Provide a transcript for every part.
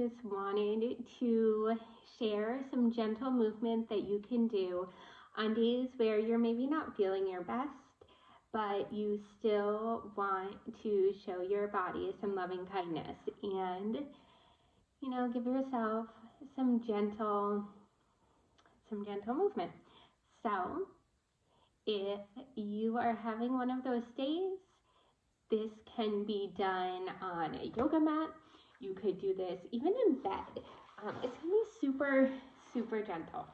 just wanted to share some gentle movement that you can do on days where you're maybe not feeling your best, but you still want to show your body some loving kindness and, give yourself some gentle movement. So, if you are having one of those days, this can be done on a yoga mat. You could do this even in bed. It's going to be super, super gentle.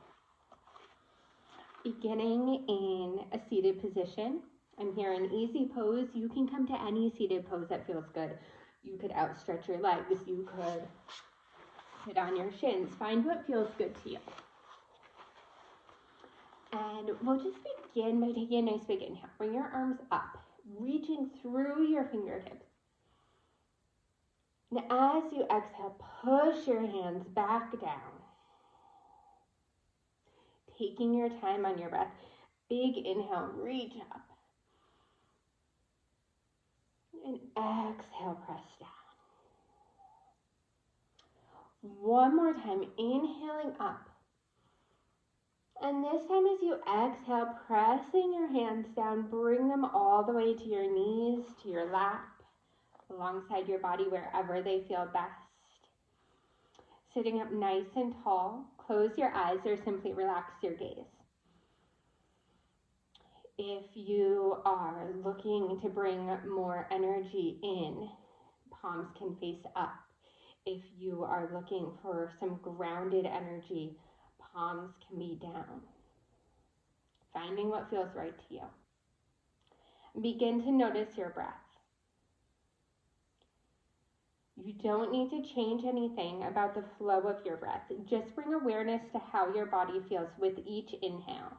Beginning in a seated position. I'm here in easy pose. You can come to any seated pose that feels good. You could outstretch your legs. You could sit on your shins. Find what feels good to you. And we'll just begin by taking a nice big inhale. Bring your arms up, reaching through your fingertips. And as you exhale, push your hands back down. Taking your time on your breath. Big inhale, reach up. And exhale, press down. One more time, inhaling up. And this time as you exhale, pressing your hands down, bring them all the way to your knees, to your lap, alongside your body, wherever they feel best. Sitting up nice and tall, close your eyes or simply relax your gaze. If you are looking to bring more energy in, palms can face up. If you are looking for some grounded energy, palms can be down. Finding what feels right to you. Begin to notice your breath. You don't need to change anything about the flow of your breath. Just bring awareness to how your body feels with each inhale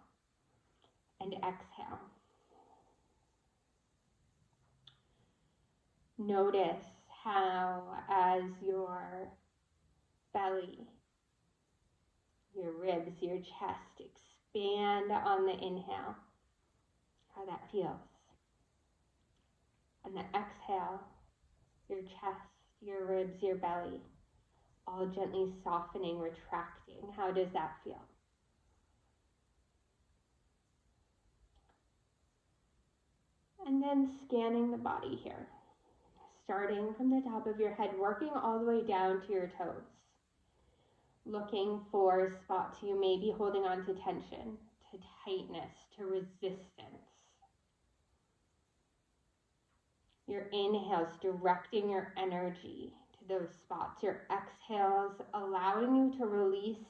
and exhale. Notice how as your belly, your ribs, your chest expand on the inhale, how that feels. On the exhale, your chest, your ribs, your belly, all gently softening, retracting. How does that feel? And then scanning the body here. Starting from the top of your head, working all the way down to your toes. Looking for spots you may be holding on to tension, to tightness, to resistance. Your inhales directing your energy to those spots. Your exhales allowing you to release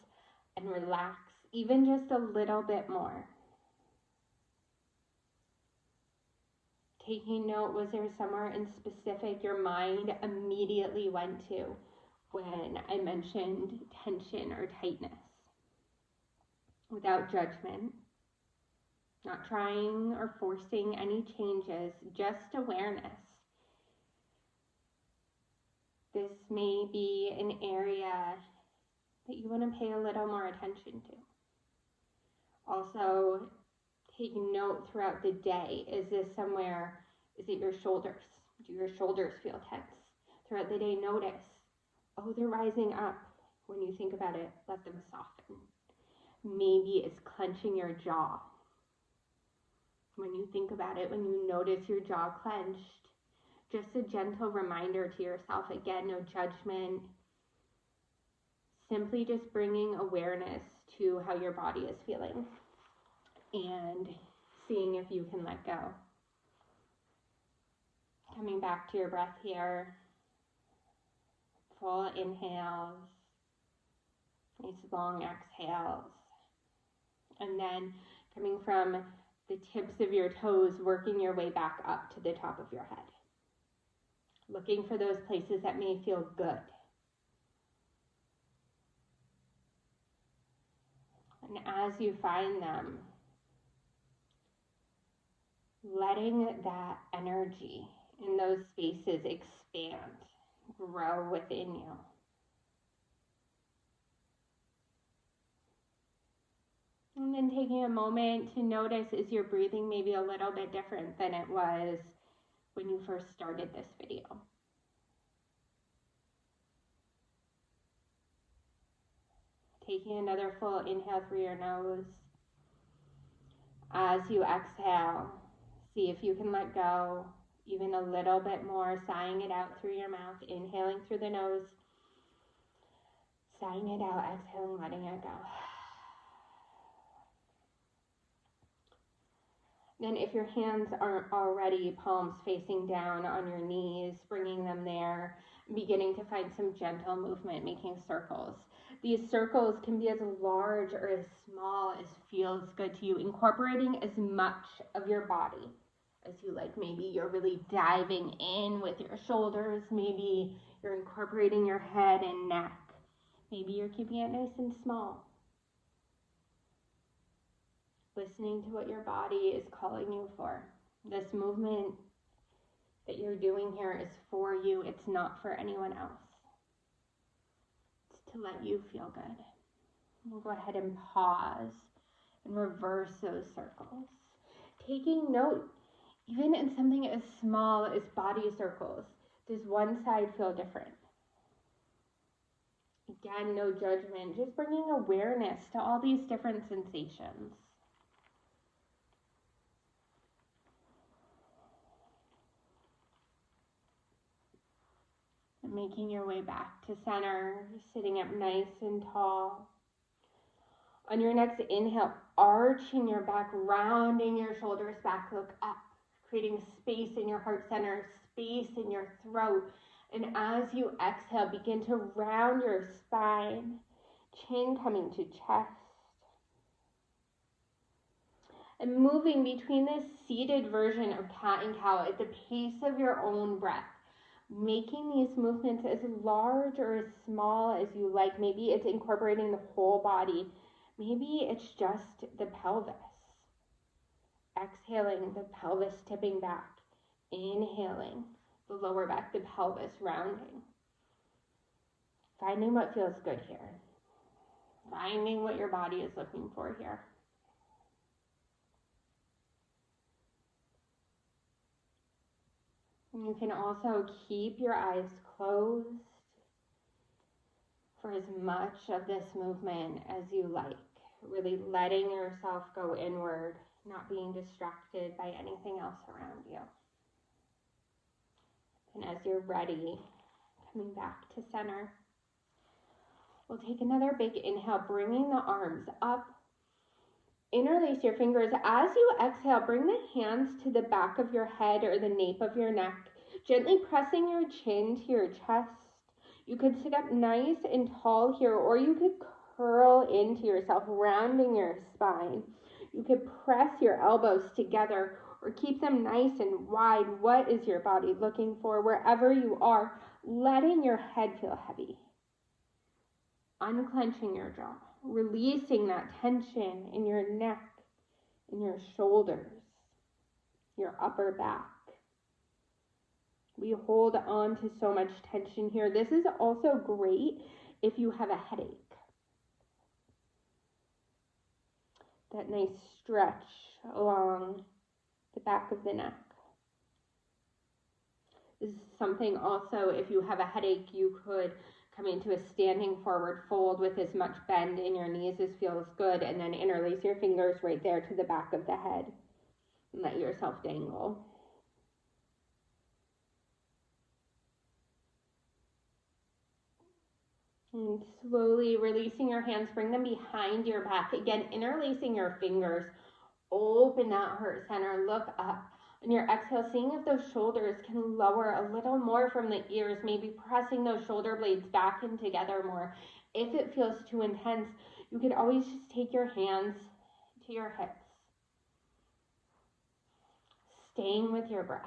and relax even just a little bit more. Taking note, was there somewhere in specific your mind immediately went to when I mentioned tension or tightness? Without judgment, not trying or forcing any changes, just awareness. This may be an area that you want to pay a little more attention to. Also, taking note throughout the day. Is it your shoulders? Do your shoulders feel tense? Throughout the day, notice, oh, they're rising up. When you think about it, let them soften. Maybe it's clenching your jaw. When you think about it, when you notice your jaw clenched, just a gentle reminder to yourself, again, no judgment, simply just bringing awareness to how your body is feeling and seeing if you can let go. Coming back to your breath here, full inhales, nice long exhales, and then coming from the tips of your toes, working your way back up to the top of your head. Looking for those places that may feel good. And as you find them, letting that energy in those spaces expand, grow within you. And then taking a moment to notice, is your breathing maybe a little bit different than it was when you first started this video? Taking another full inhale through your nose. As you exhale, see if you can let go even a little bit more, sighing it out through your mouth, inhaling through the nose, sighing it out, exhaling, letting it go. Then if your hands aren't already palms facing down on your knees, bringing them there, beginning to find some gentle movement, making circles. These circles can be as large or as small as feels good to you, incorporating as much of your body as you like. Maybe you're really diving in with your shoulders. Maybe you're incorporating your head and neck. Maybe you're keeping it nice and small. Listening to what your body is calling you for. This movement that you're doing here is for you. It's not for anyone else. It's to let you feel good. We'll go ahead and pause and reverse those circles. Taking note, even in something as small as body circles, does one side feel different? Again, no judgment, just bringing awareness to all these different sensations. And making your way back to center, sitting up nice and tall. On your next inhale, arching your back, rounding your shoulders back, look up, creating space in your heart center, space in your throat. And as you exhale, begin to round your spine, chin coming to chest. And moving between this seated version of cat and cow at the pace of your own breath. Making these movements as large or as small as you like. Maybe it's incorporating the whole body. Maybe it's just the pelvis. Exhaling, the pelvis tipping back. Inhaling, the lower back, the pelvis rounding. Finding what feels good here. Finding what your body is looking for here. You can also keep your eyes closed for as much of this movement as you like. Really letting yourself go inward, not being distracted by anything else around you. And as you're ready, coming back to center, we'll take another big inhale, bringing the arms up. Interlace your fingers. As you exhale, bring the hands to the back of your head or the nape of your neck, gently pressing your chin to your chest. You could sit up nice and tall here, or you could curl into yourself, rounding your spine. You could press your elbows together or keep them nice and wide. What is your body looking for? Wherever you are, letting your head feel heavy. Unclenching your jaw. Releasing that tension in your neck, in your shoulders, your upper back. We hold on to so much tension here. This is also great if you have a headache. That nice stretch along the back of the neck. This is something also, if you have a headache, you could come into a standing forward fold with as much bend in your knees as feels good, and then interlace your fingers right there to the back of the head and let yourself dangle. And slowly releasing your hands, bring them behind your back. Again, interlacing your fingers, open that heart center, look up. On your exhale, seeing if those shoulders can lower a little more from the ears, maybe pressing those shoulder blades back in together more. If it feels too intense, you can always just take your hands to your hips. Staying with your breath.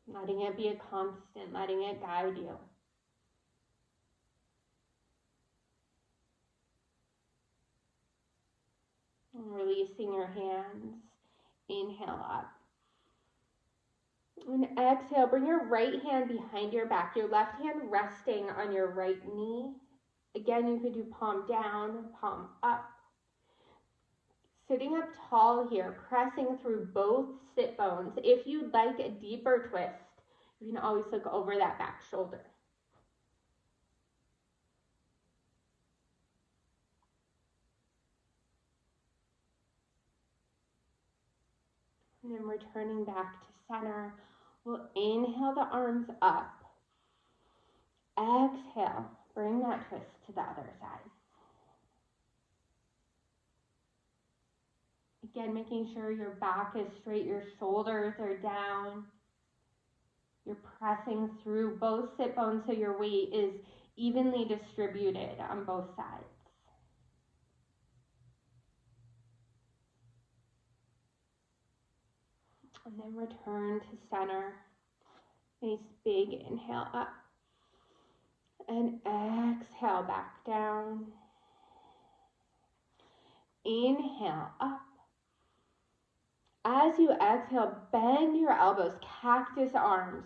Letting it be a constant, letting it guide you. And releasing your hands. Inhale up. And exhale, bring your right hand behind your back, your left hand resting on your right knee. Again, you could do palm down, palm up. Sitting up tall here, pressing through both sit bones. If you'd like a deeper twist, you can always look over that back shoulder. And then returning back to center, we'll inhale the arms up. Exhale, bring that twist to the other side. Again, making sure your back is straight, your shoulders are down. You're pressing through both sit bones so your weight is evenly distributed on both sides. And then return to center. Nice big inhale up. And exhale back down. Inhale up. As you exhale, bend your elbows, cactus arms.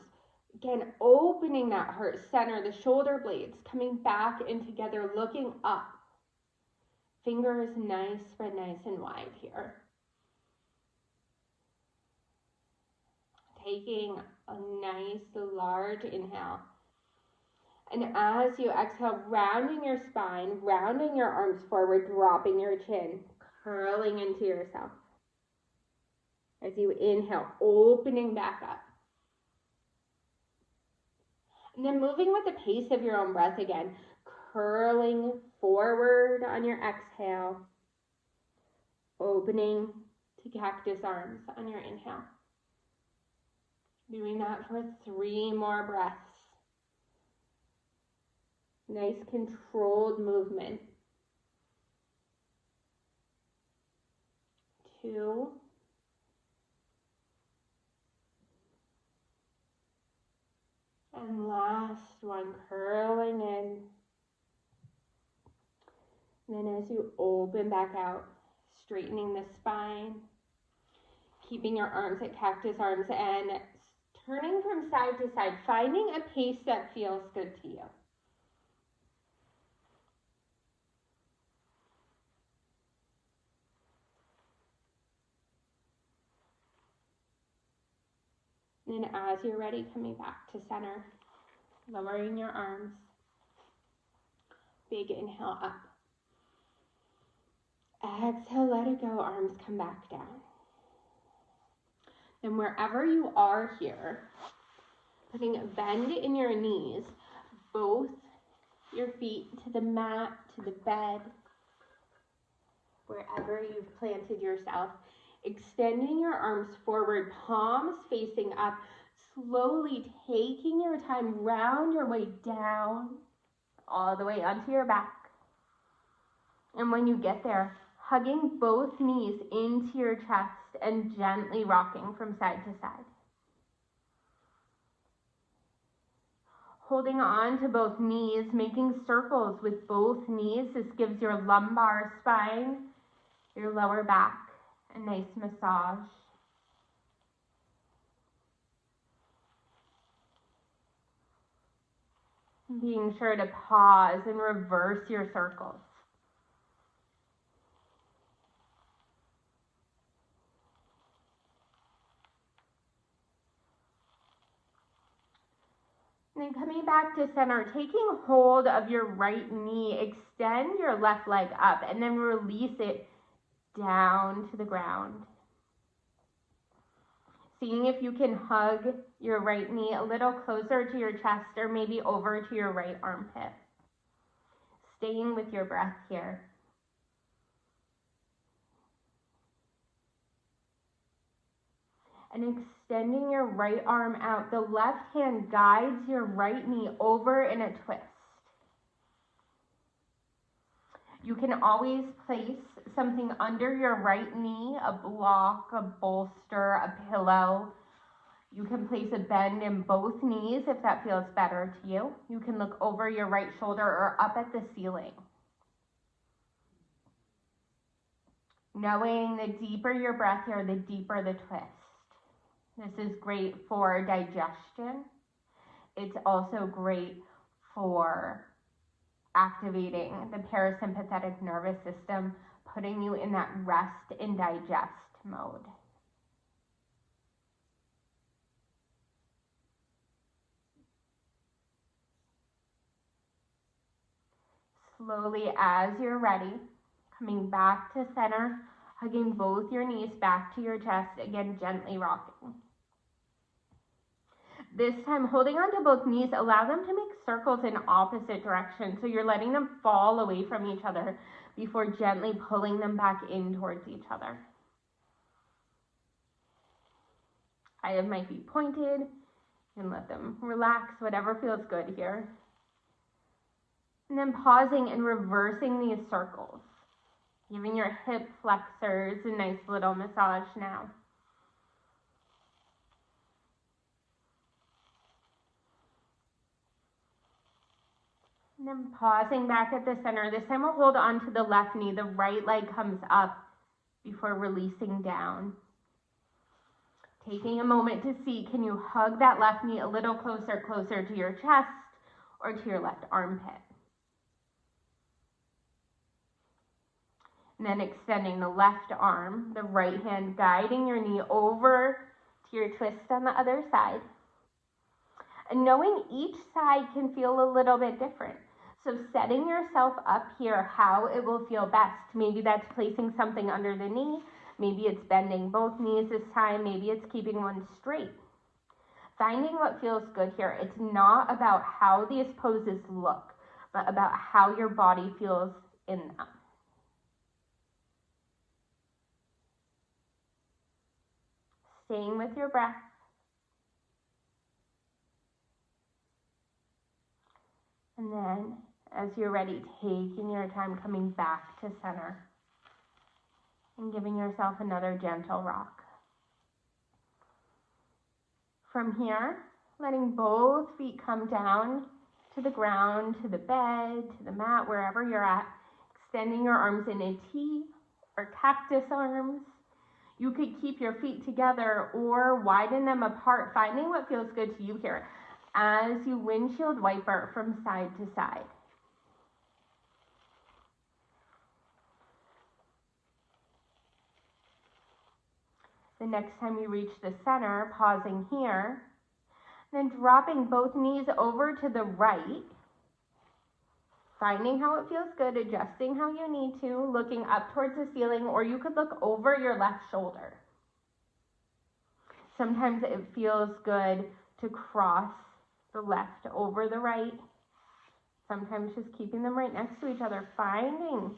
Again, opening that heart center, the shoulder blades coming back in together, looking up. Fingers nice, spread nice and wide here. Taking a nice large inhale. And as you exhale, rounding your spine, rounding your arms forward, dropping your chin, curling into yourself. As you inhale, opening back up. And then moving with the pace of your own breath again, curling forward on your exhale, opening to cactus arms on your inhale. Doing that for 3 more breaths. Nice controlled movement. 2. And last one, curling in. And then as you open back out, straightening the spine, keeping your arms at cactus arms and turning from side to side, finding a pace that feels good to you. And as you're ready, coming back to center, lowering your arms. Big inhale up. Exhale, let it go, arms come back down. And wherever you are here, putting a bend in your knees, both your feet to the mat, to the bed, wherever you've planted yourself. Extending your arms forward, palms facing up, slowly taking your time, round your way down, all the way onto your back. And when you get there, hugging both knees into your chest and gently rocking from side to side. Holding on to both knees, making circles with both knees. This gives your lumbar spine, your lower back, a nice massage. Being sure to pause and reverse your circles. And then coming back to center, taking hold of your right knee, extend your left leg up and then release it down to the ground. Seeing if you can hug your right knee a little closer to your chest or maybe over to your right armpit. Staying with your breath here. And extending your right arm out. The left hand guides your right knee over in a twist. You can always place something under your right knee, a block, a bolster, a pillow. You can place a bend in both knees if that feels better to you. You can look over your right shoulder or up at the ceiling. Knowing the deeper your breath here, the deeper the twist. This is great for digestion. It's also great for activating the parasympathetic nervous system, putting you in that rest and digest mode. Slowly, as you're ready, coming back to center, Hugging both your knees back to your chest, again, gently rocking. This time, holding onto both knees, allow them to make circles in opposite directions. So you're letting them fall away from each other before gently pulling them back in towards each other. Eyes might be pointed, and let them relax, whatever feels good here. And then pausing and reversing these circles, giving your hip flexors a nice little massage now. And then pausing back at the center. This time we'll hold on to the left knee. The right leg comes up before releasing down. Taking a moment to see, can you hug that left knee a little closer to your chest or to your left armpit? And then extending the left arm, the right hand guiding your knee over to your twist on the other side. And knowing each side can feel a little bit different. So setting yourself up here how it will feel best. Maybe that's placing something under the knee. Maybe it's bending both knees this time. Maybe it's keeping one straight. Finding what feels good here. It's not about how these poses look, but about how your body feels in them. Staying with your breath. And then, as you're ready, taking your time coming back to center and giving yourself another gentle rock. From here, letting both feet come down to the ground, to the bed, to the mat, wherever you're at, extending your arms in a T or cactus arms. You could keep your feet together or widen them apart, finding what feels good to you here as you windshield wiper from side to side. The next time you reach the center, pausing here, then dropping both knees over to the right, finding how it feels good, adjusting how you need to, looking up towards the ceiling, or you could look over your left shoulder. Sometimes it feels good to cross the left over the right. Sometimes just keeping them right next to each other, finding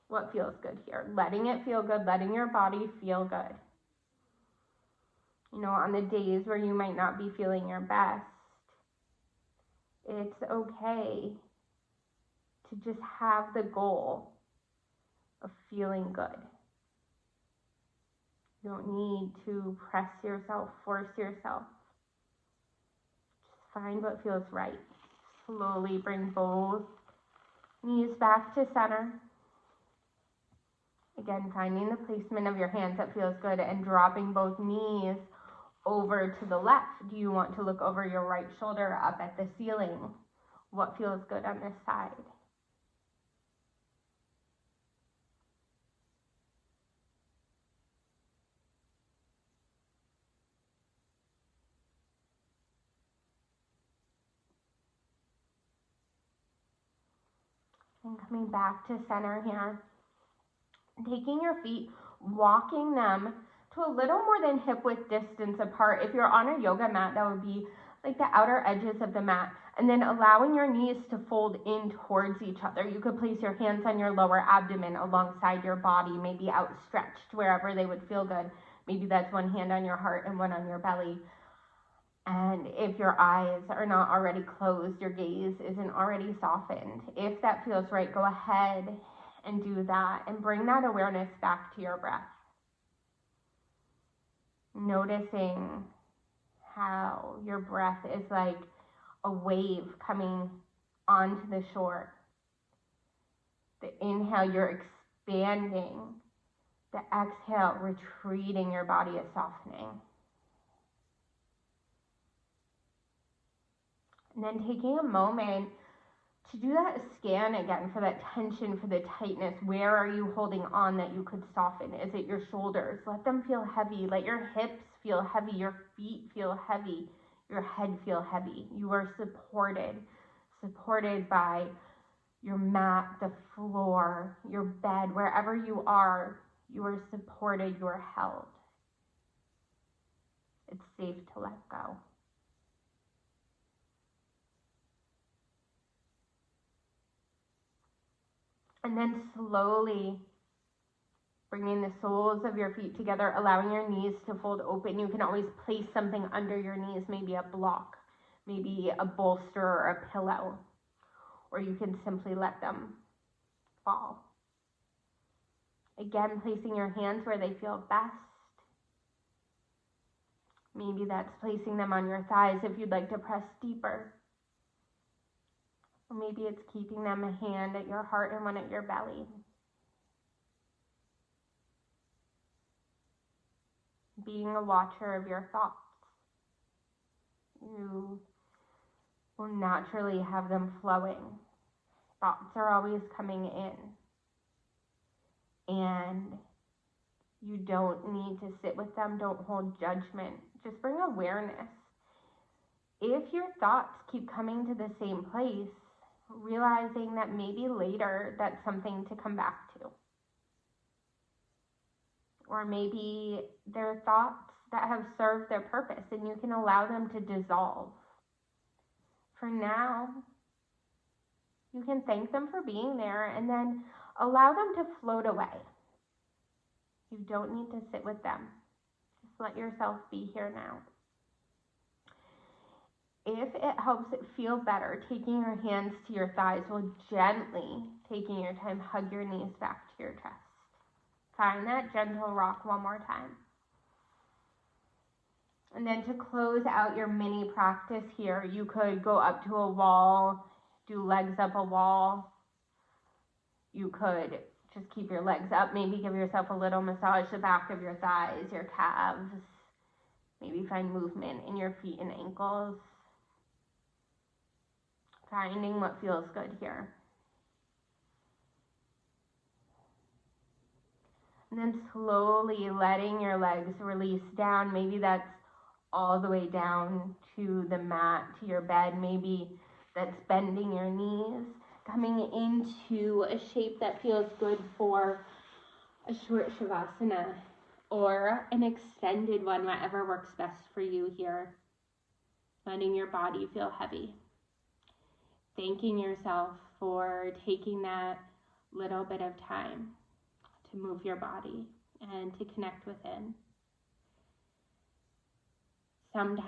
what feels good here, letting it feel good, letting your body feel good. You know, on the days where you might not be feeling your best, it's okay to just have the goal of feeling good. You don't need to press yourself, force yourself. Just find what feels right. Slowly bring both knees back to center. Again, finding the placement of your hands that feels good and dropping both knees over to the left. Do you want to look over your right shoulder up at the ceiling? What feels good on this side? And coming back to center here. Taking your feet, walking them to a little more than hip width distance apart. If you're on a yoga mat, that would be like the outer edges of the mat. And then allowing your knees to fold in towards each other. You could place your hands on your lower abdomen alongside your body, maybe outstretched wherever they would feel good. Maybe that's one hand on your heart and one on your belly. And if your eyes are not already closed, your gaze isn't already softened, if that feels right, go ahead and do that and bring that awareness back to your breath. Noticing how your breath is like a wave coming onto the shore. The inhale, you're expanding. The exhale, retreating, your body is softening. And then taking a moment to do that scan again for that tension, for the tightness. Where are you holding on that you could soften? Is it your shoulders? Let them feel heavy. Let your hips feel heavy. Your feet feel heavy. Your head feel heavy. You are supported by your mat, the floor, your bed, wherever you are. You are supported, you are held. It's safe to let go. And then slowly bringing the soles of your feet together, allowing your knees to fold open. You can always place something under your knees, maybe a block, maybe a bolster or a pillow, or you can simply let them fall. Again, placing your hands where they feel best. Maybe that's placing them on your thighs if you'd like to press deeper. Or maybe it's keeping them a hand at your heart and one at your belly. Being a watcher of your thoughts. You will naturally have them flowing. Thoughts are always coming in. And you don't need to sit with them. Don't hold judgment. Just bring awareness. If your thoughts keep coming to the same place, realizing that maybe later that's something to come back to. Or maybe they're thoughts that have served their purpose and you can allow them to dissolve. For now, you can thank them for being there and then allow them to float away. You don't need to sit with them. Just let yourself be here now. If it helps it feel better, taking your hands to your thighs will gently, taking your time, hug your knees back to your chest. Find that gentle rock one more time. And then to close out your mini practice here, you could go up to a wall, do legs up a wall. You could just keep your legs up, maybe give yourself a little massage the back of your thighs, your calves. Maybe find movement in your feet and ankles. Finding what feels good here. And then slowly letting your legs release down. Maybe that's all the way down to the mat, to your bed. Maybe that's bending your knees, coming into a shape that feels good for a short shavasana or an extended one, whatever works best for you here. Letting your body feel heavy. Thanking yourself for taking that little bit of time to move your body and to connect within. Sometimes